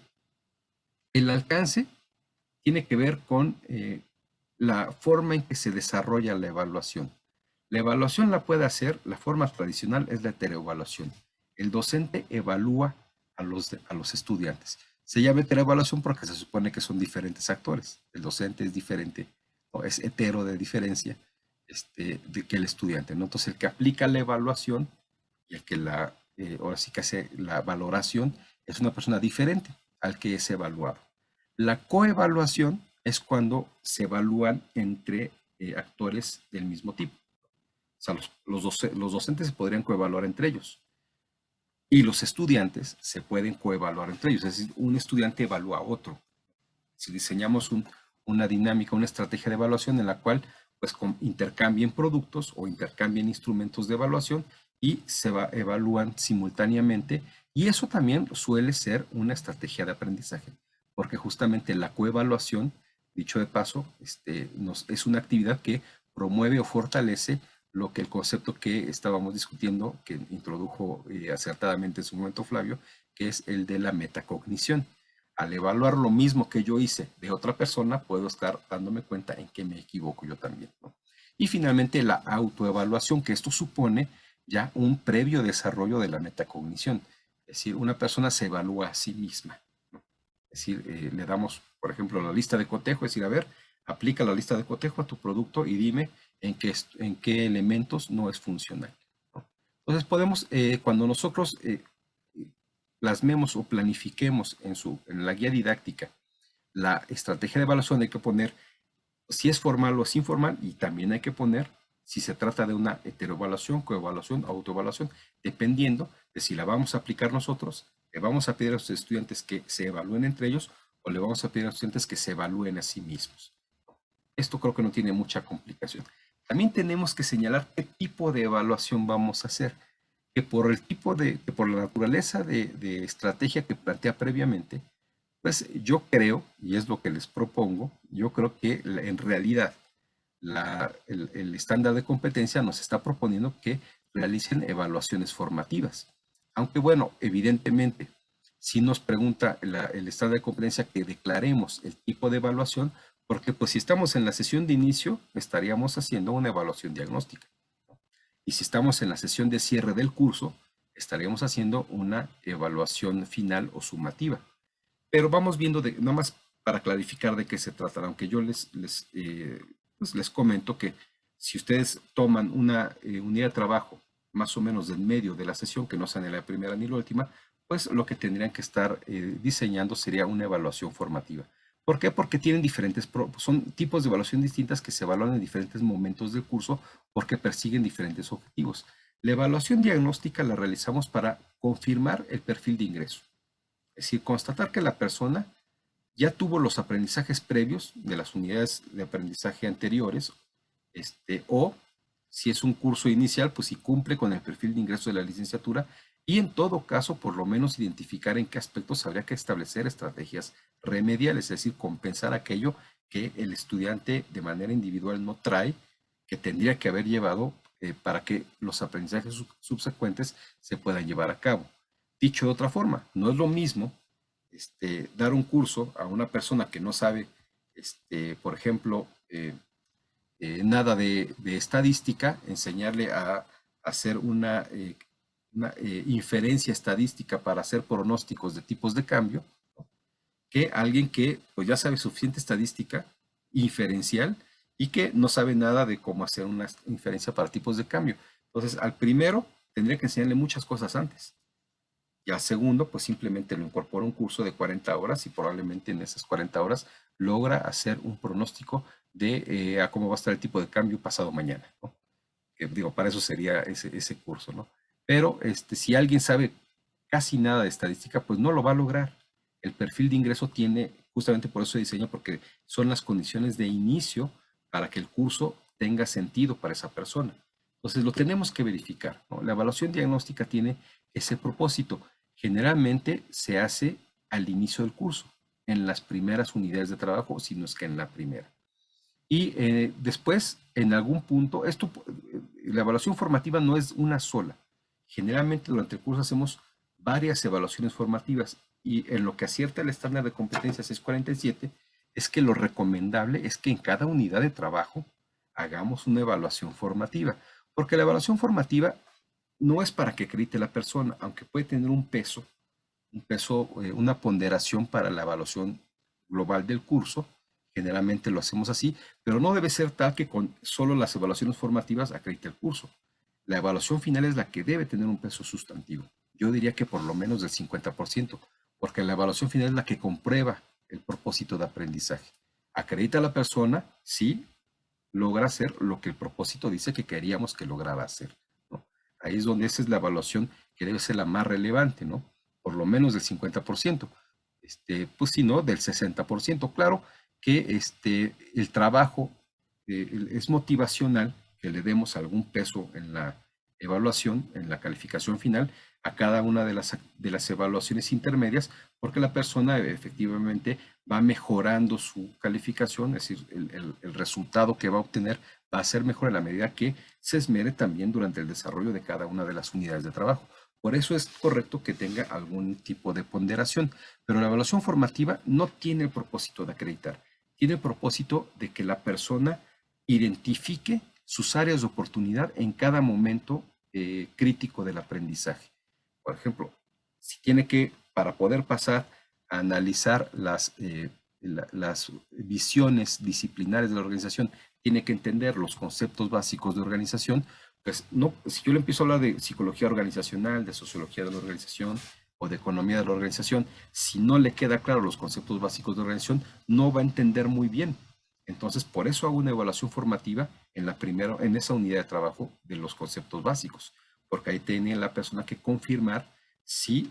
el alcance tiene que ver con la forma en que se desarrolla la evaluación. La evaluación la puede hacer, la forma tradicional es la heteroevaluación. El docente evalúa a los estudiantes. Se llama heteroevaluación porque se supone que son diferentes actores. El docente es diferente, o es hetero de diferencia de que el estudiante, ¿no? Entonces, el que aplica la evaluación y el que ahora sí que hace la valoración es una persona diferente al que es evaluado. La coevaluación es cuando se evalúan entre actores del mismo tipo. O sea, los docentes se podrían coevaluar entre ellos y los estudiantes se pueden coevaluar entre ellos. Es decir, un estudiante evalúa a otro. Si diseñamos una dinámica, una estrategia de evaluación en la cual pues intercambien productos o intercambien instrumentos de evaluación y evalúan simultáneamente, y eso también suele ser una estrategia de aprendizaje, porque justamente la coevaluación, dicho de paso, es una actividad que promueve o fortalece lo que el concepto que estábamos discutiendo, que introdujo acertadamente en su momento Flavio, que es el de la metacognición. Al evaluar lo mismo que yo hice de otra persona, puedo estar dándome cuenta en que me equivoco yo también, ¿no? Y finalmente la autoevaluación, que esto supone ya un previo desarrollo de la metacognición. Es decir, una persona se evalúa a sí misma, ¿no? Es decir, le damos, por ejemplo, la lista de cotejo, es decir, a ver, aplica la lista de cotejo a tu producto y dime en qué elementos no es funcional, ¿no? Entonces podemos, cuando nosotros plasmemos o planifiquemos en la guía didáctica la estrategia de evaluación, hay que poner si es formal o es informal, y también hay que poner si se trata de una heteroevaluación, coevaluación, autoevaluación, dependiendo de si la vamos a aplicar nosotros, le vamos a pedir a los estudiantes que se evalúen entre ellos o le vamos a pedir a los estudiantes que se evalúen a sí mismos. Esto creo que no tiene mucha complicación. También tenemos que señalar qué tipo de evaluación vamos a hacer, que por la naturaleza de estrategia que plantea previamente, pues yo creo, y es lo que les propongo, yo creo que en realidad el estándar de competencia nos está proponiendo que realicen evaluaciones formativas. Aunque bueno, evidentemente, si nos pregunta el estándar de competencia que declaremos el tipo de evaluación, porque pues si estamos en la sesión de inicio, estaríamos haciendo una evaluación diagnóstica. Y si estamos en la sesión de cierre del curso, estaríamos haciendo una evaluación final o sumativa. Pero vamos viendo, nada más para clarificar de qué se trata, aunque yo pues les comento que si ustedes toman una unidad de trabajo más o menos del medio de la sesión, que no sea ni la primera ni la última, pues lo que tendrían que estar diseñando sería una evaluación formativa. ¿Por qué? Porque tienen son tipos de evaluación distintas que se evalúan en diferentes momentos del curso porque persiguen diferentes objetivos. La evaluación diagnóstica la realizamos para confirmar el perfil de ingreso. Es decir, constatar que la persona ya tuvo los aprendizajes previos de las unidades de aprendizaje anteriores, o si es un curso inicial, pues si cumple con el perfil de ingreso de la licenciatura, y en todo caso, por lo menos identificar en qué aspectos habría que establecer estrategias remediales, es decir, compensar aquello que el estudiante de manera individual no trae, que tendría que haber llevado para que los aprendizajes subsecuentes se puedan llevar a cabo. Dicho de otra forma, no es lo mismo dar un curso a una persona que no sabe, por ejemplo, nada de estadística, enseñarle a hacer una inferencia estadística para hacer pronósticos de tipos de cambio, que alguien que pues, ya sabe suficiente estadística inferencial y que no sabe nada de cómo hacer una inferencia para tipos de cambio. Entonces, al primero tendría que enseñarle muchas cosas antes. Y al segundo, pues simplemente lo incorpora un curso de 40 horas y probablemente en esas 40 horas logra hacer un pronóstico de a cómo va a estar el tipo de cambio pasado mañana, ¿no? Que digo, para eso sería ese curso, ¿no? Pero si alguien sabe casi nada de estadística, pues no lo va a lograr. El perfil de ingreso tiene, justamente por eso se diseña, porque son las condiciones de inicio para que el curso tenga sentido para esa persona. Entonces lo tenemos que verificar, ¿no? La evaluación diagnóstica tiene ese propósito. Generalmente se hace al inicio del curso, en las primeras unidades de trabajo, si no es que en la primera. Y después, en algún punto, la evaluación formativa no es una sola. Generalmente durante el curso hacemos varias evaluaciones formativas y en lo que acierta el estándar de competencia 647 es que lo recomendable es que en cada unidad de trabajo hagamos una evaluación formativa, porque la evaluación formativa no es para que acredite la persona, aunque puede tener una ponderación para la evaluación global del curso. Generalmente lo hacemos así, pero no debe ser tal que con solo las evaluaciones formativas acredite el curso. La evaluación final es la que debe tener un peso sustantivo. Yo diría que por lo menos del 50%, porque la evaluación final es la que comprueba el propósito de aprendizaje. Acredita a la persona si logra hacer lo que el propósito dice que queríamos que lograra hacer, ¿no? Ahí es donde esa es la evaluación que debe ser la más relevante, ¿no? Por lo menos del 50%. Pues si no, del 60%. Claro que el trabajo es motivacional que le demos algún peso en la evaluación, en la calificación final, a cada una de las evaluaciones intermedias, porque la persona efectivamente va mejorando su calificación, es decir, el resultado que va a obtener va a ser mejor en la medida que se esmere también durante el desarrollo de cada una de las unidades de trabajo. Por eso es correcto que tenga algún tipo de ponderación, pero la evaluación formativa no tiene el propósito de acreditar, tiene el propósito de que la persona identifique sus áreas de oportunidad en cada momento crítico del aprendizaje. Por ejemplo, si tiene que, para poder pasar a analizar las visiones disciplinares de la organización, tiene que entender los conceptos básicos de organización, pues no, si yo le empiezo a hablar de psicología organizacional, de sociología de la organización o de economía de la organización, si no le queda claro los conceptos básicos de organización, no va a entender muy bien. Entonces, por eso hago una evaluación formativa en esa unidad de trabajo de los conceptos básicos, porque ahí tiene la persona que confirmar si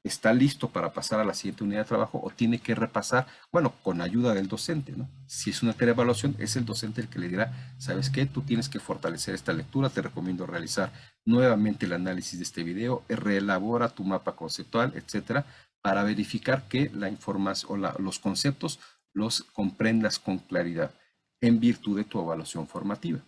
está listo para pasar a la siguiente unidad de trabajo o tiene que repasar, bueno, con ayuda del docente, ¿no? Si es una tarea de evaluación, es el docente el que le dirá, ¿sabes qué? Tú tienes que fortalecer esta lectura, te recomiendo realizar nuevamente el análisis de este video, reelabora tu mapa conceptual, etcétera, para verificar que la información o los conceptos los comprendas con claridad en virtud de tu evaluación formativa.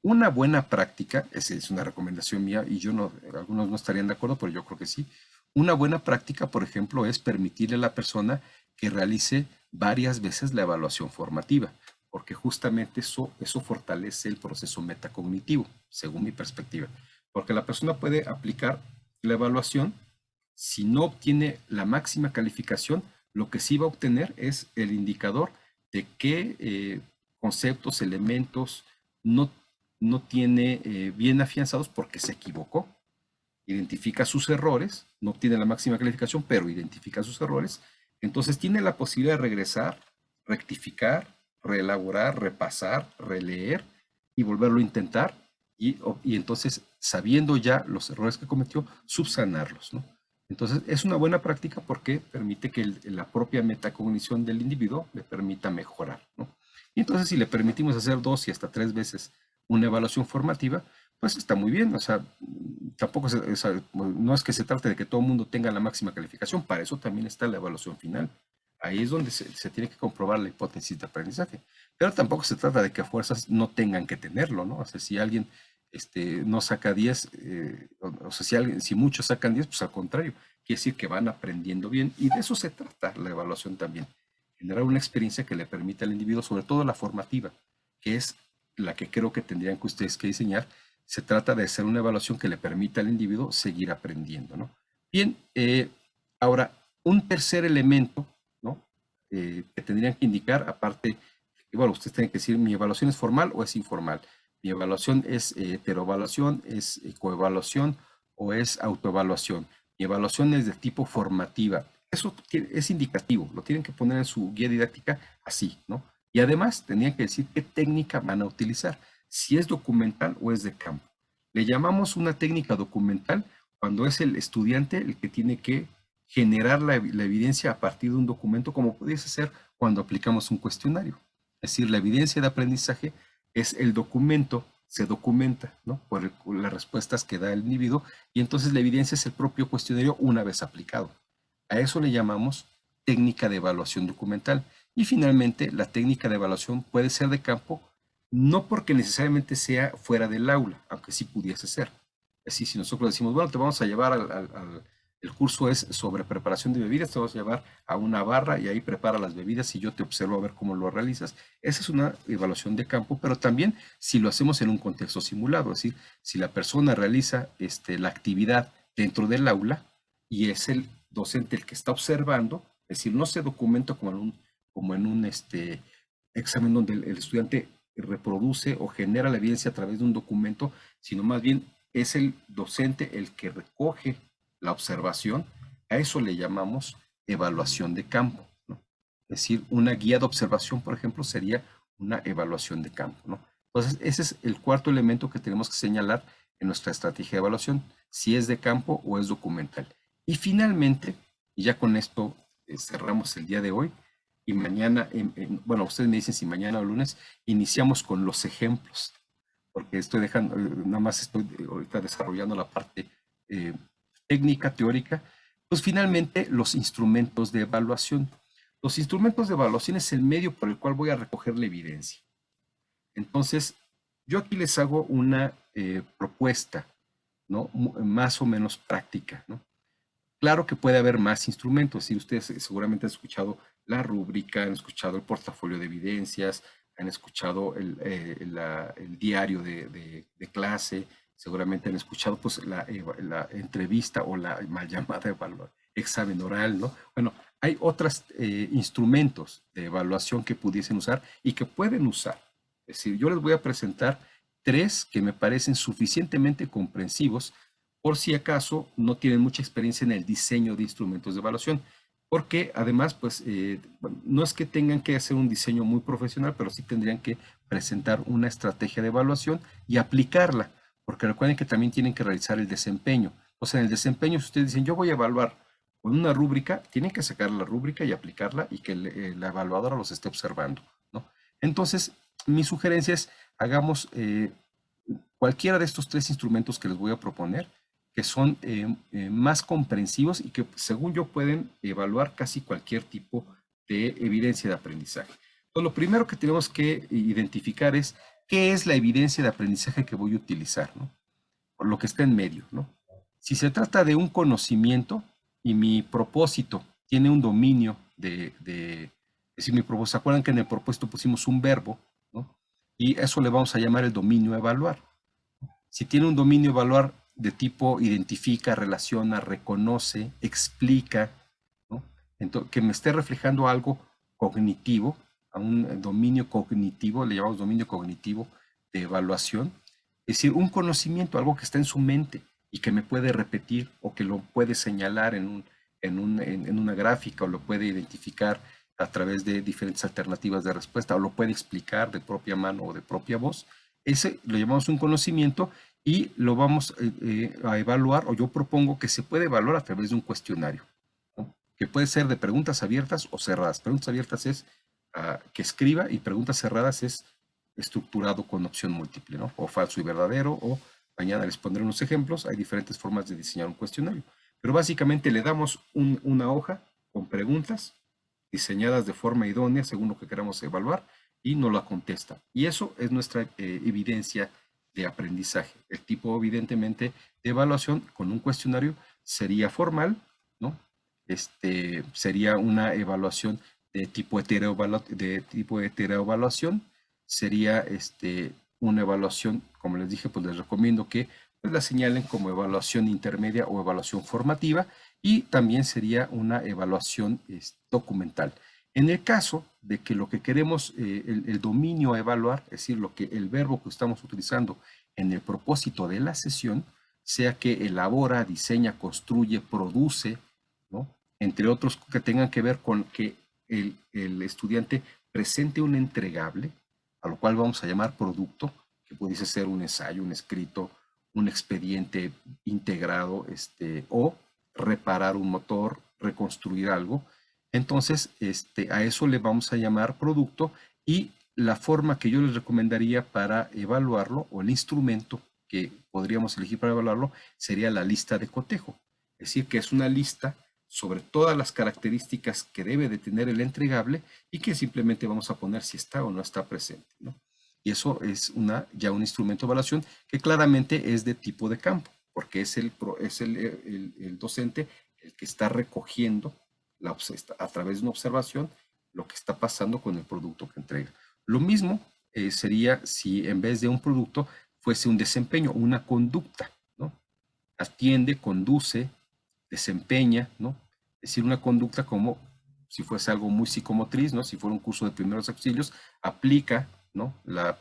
Una buena práctica, esa es una recomendación mía y algunos no estarían de acuerdo, pero yo creo que sí. Una buena práctica, por ejemplo, es permitirle a la persona que realice varias veces la evaluación formativa, porque justamente eso fortalece el proceso metacognitivo, según mi perspectiva. Porque la persona puede aplicar la evaluación, si no obtiene la máxima calificación, lo que sí va a obtener es el indicador de qué conceptos, elementos no no tiene bien afianzados porque se equivocó. Identifica sus errores, no obtiene la máxima calificación, pero identifica sus errores. Entonces tiene la posibilidad de regresar, rectificar, reelaborar, repasar, releer y volverlo a intentar. Y entonces, sabiendo ya los errores que cometió, subsanarlos, ¿no? Entonces, es una buena práctica porque permite que la propia metacognición del individuo le permita mejorar, ¿no? Y entonces, si le permitimos hacer 2 y hasta 3 veces una evaluación formativa, pues está muy bien. O sea, tampoco no es que se trate de que todo el mundo tenga la máxima calificación, para eso también está la evaluación final. Ahí es donde se tiene que comprobar la hipótesis de aprendizaje. Pero tampoco se trata de que a fuerzas no tengan que tenerlo, ¿no? O sea, si alguien no saca 10, o sea, si muchos sacan 10, pues al contrario, quiere decir que van aprendiendo bien. Y de eso se trata la evaluación también. Generar una experiencia que le permita al individuo, sobre todo la formativa, que es la que creo que tendrían que ustedes que diseñar. Se trata de hacer una evaluación que le permita al individuo seguir aprendiendo, ¿no? Bien, ahora, un tercer elemento, ¿no? Que tendrían que indicar, aparte, bueno, ustedes tienen que decir, ¿mi evaluación es formal o es informal? ¿Mi evaluación es heteroevaluación, es coevaluación o es autoevaluación? Mi evaluación es de tipo formativa. Eso es indicativo, lo tienen que poner en su guía didáctica así, ¿no? Y además tenían que decir qué técnica van a utilizar, si es documental o es de campo. Le llamamos una técnica documental cuando es el estudiante el que tiene que generar la evidencia a partir de un documento, como pudiese ser cuando aplicamos un cuestionario. Es decir, la evidencia de aprendizaje es el documento se documenta, ¿no? Por las respuestas que da el individuo, y entonces la evidencia es el propio cuestionario una vez aplicado. A eso le llamamos técnica de evaluación documental. Y finalmente, la técnica de evaluación puede ser de campo, no porque necesariamente sea fuera del aula, aunque sí pudiese ser. Así, si nosotros decimos, bueno, te vamos a llevar el curso es sobre preparación de bebidas, te vamos a llevar a una barra y ahí prepara las bebidas y yo te observo a ver cómo lo realizas. Esa es una evaluación de campo, pero también si lo hacemos en un contexto simulado, es decir, si la persona realiza la actividad dentro del aula y es el docente el que está observando, es decir, no se documenta como en un examen donde el estudiante reproduce o genera la evidencia a través de un documento, sino más bien es el docente el que recoge la observación. A eso le llamamos evaluación de campo, ¿no? Es decir, una guía de observación, por ejemplo, sería una evaluación de campo, ¿no? Entonces, ese es el cuarto elemento que tenemos que señalar en nuestra estrategia de evaluación, si es de campo o es documental. Y finalmente, y ya con esto cerramos el día de hoy, y mañana, bueno, ustedes me dicen si mañana o lunes, iniciamos con los ejemplos, porque estoy dejando, nada más estoy ahorita desarrollando la parte eh, técnica, teórica. Pues finalmente los instrumentos de evaluación. Los instrumentos de evaluación es el medio por el cual voy a recoger la evidencia. Entonces, yo aquí les hago una propuesta, ¿no? Más o menos práctica, ¿no? Claro que puede haber más instrumentos, si ustedes seguramente han escuchado la rúbrica, han escuchado el portafolio de evidencias, han escuchado el diario de clase, seguramente han escuchado pues la entrevista o la mal llamada examen oral, ¿no? Bueno, hay otros instrumentos de evaluación que pudiesen usar y que pueden usar. Es decir, yo les voy a presentar tres que me parecen suficientemente comprensivos por si acaso no tienen mucha experiencia en el diseño de instrumentos de evaluación, porque además, pues, bueno, no es que tengan que hacer un diseño muy profesional, pero sí tendrían que presentar una estrategia de evaluación y aplicarla, porque recuerden que también tienen que realizar el desempeño. O sea, en el desempeño, si ustedes dicen, yo voy a evaluar con una rúbrica, tienen que sacar la rúbrica y aplicarla y que la evaluadora los esté observando, ¿no? Entonces, mi sugerencia es, hagamos cualquiera de estos tres instrumentos que les voy a proponer, que son más comprensivos y que según yo pueden evaluar casi cualquier tipo de evidencia de aprendizaje. Entonces, lo primero que tenemos que identificar es qué es la evidencia de aprendizaje que voy a utilizar, ¿no? Por lo que está en medio, ¿no? Si se trata de un conocimiento y mi propósito tiene un dominio es decir, mi propósito, ¿se acuerdan que en el propósito pusimos un verbo, ¿no? Y eso le vamos a llamar el dominio evaluar. Si tiene un dominio evaluar de tipo identifica, relaciona, reconoce, explica, ¿no? Entonces, que me esté reflejando algo cognitivo, a un dominio cognitivo, le llamamos dominio cognitivo de evaluación, es decir, un conocimiento, algo que está en su mente y que me puede repetir o que lo puede señalar en una gráfica o lo puede identificar a través de diferentes alternativas de respuesta o lo puede explicar de propia mano o de propia voz. Ese lo llamamos un conocimiento y lo vamos a evaluar, o yo propongo que se puede evaluar a través de un cuestionario, ¿no? Que puede ser de preguntas abiertas o cerradas. Preguntas abiertas es que escriba y preguntas cerradas es estructurado con opción múltiple, ¿no? O falso y verdadero, o mañana les pondré unos ejemplos. Hay diferentes formas de diseñar un cuestionario. Pero básicamente le damos una hoja con preguntas diseñadas de forma idónea según lo que queramos evaluar y nos la contesta. Y eso es nuestra evidencia de aprendizaje. El tipo, evidentemente, de evaluación con un cuestionario sería formal, ¿no? Sería una evaluación de tipo heteroevaluación, sería una evaluación, como les dije, pues les recomiendo que pues, la señalen como evaluación intermedia o evaluación formativa, y también sería una evaluación documental. En el caso de que lo que queremos, el dominio a evaluar, es decir, el verbo que estamos utilizando en el propósito de la sesión, sea que elabora, diseña, construye, produce, ¿no? Entre otros que tengan que ver con que el estudiante presente un entregable, a lo cual vamos a llamar producto, que pudiese ser un ensayo, un escrito, un expediente integrado, o reparar un motor, reconstruir algo. Entonces, a eso le vamos a llamar producto, y la forma que yo les recomendaría para evaluarlo, o el instrumento que podríamos elegir para evaluarlo, sería la lista de cotejo. Es decir, que es una lista sobre todas las características que debe de tener el entregable y que simplemente vamos a poner si está o no está presente, ¿no? Y eso es ya un instrumento de evaluación que claramente es de tipo de campo, porque es el docente el que está recogiendo a través de una observación lo que está pasando con el producto que entrega. Lo mismo sería si en vez de un producto fuese un desempeño, una conducta, ¿no? Atiende, conduce, desempeña, ¿no? Es decir, una conducta como si fuese algo muy psicomotriz, ¿no? Si fuera un curso de primeros auxilios, aplica, ¿no? La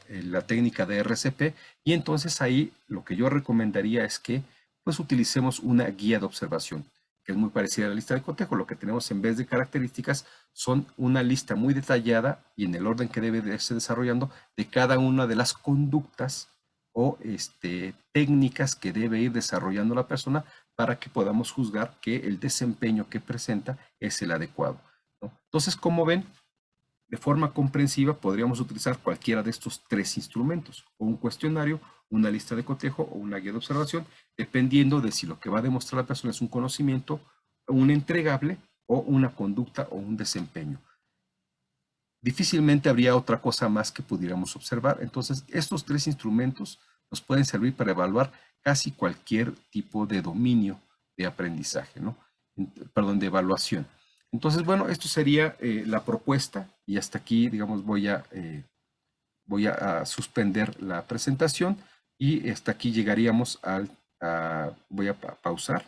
técnica de RCP, y entonces ahí lo que yo recomendaría es que pues utilicemos una guía de observación, que es muy parecida a la lista de cotejo. Lo que tenemos en vez de características son una lista muy detallada y en el orden que debe de irse desarrollando de cada una de las conductas o técnicas que debe ir desarrollando la persona para que podamos juzgar que el desempeño que presenta es el adecuado, ¿no? Entonces, como ven, de forma comprensiva podríamos utilizar cualquiera de estos tres instrumentos, o un cuestionario, una lista de cotejo o una guía de observación, dependiendo de si lo que va a demostrar la persona es un conocimiento, un entregable o una conducta o un desempeño. Difícilmente habría otra cosa más que pudiéramos observar. Entonces, estos tres instrumentos nos pueden servir para evaluar casi cualquier tipo de dominio de aprendizaje, ¿no? Perdón, de evaluación. Entonces, bueno, esto sería la propuesta, y hasta aquí, digamos, voy a suspender la presentación y hasta aquí llegaríamos voy a pausar.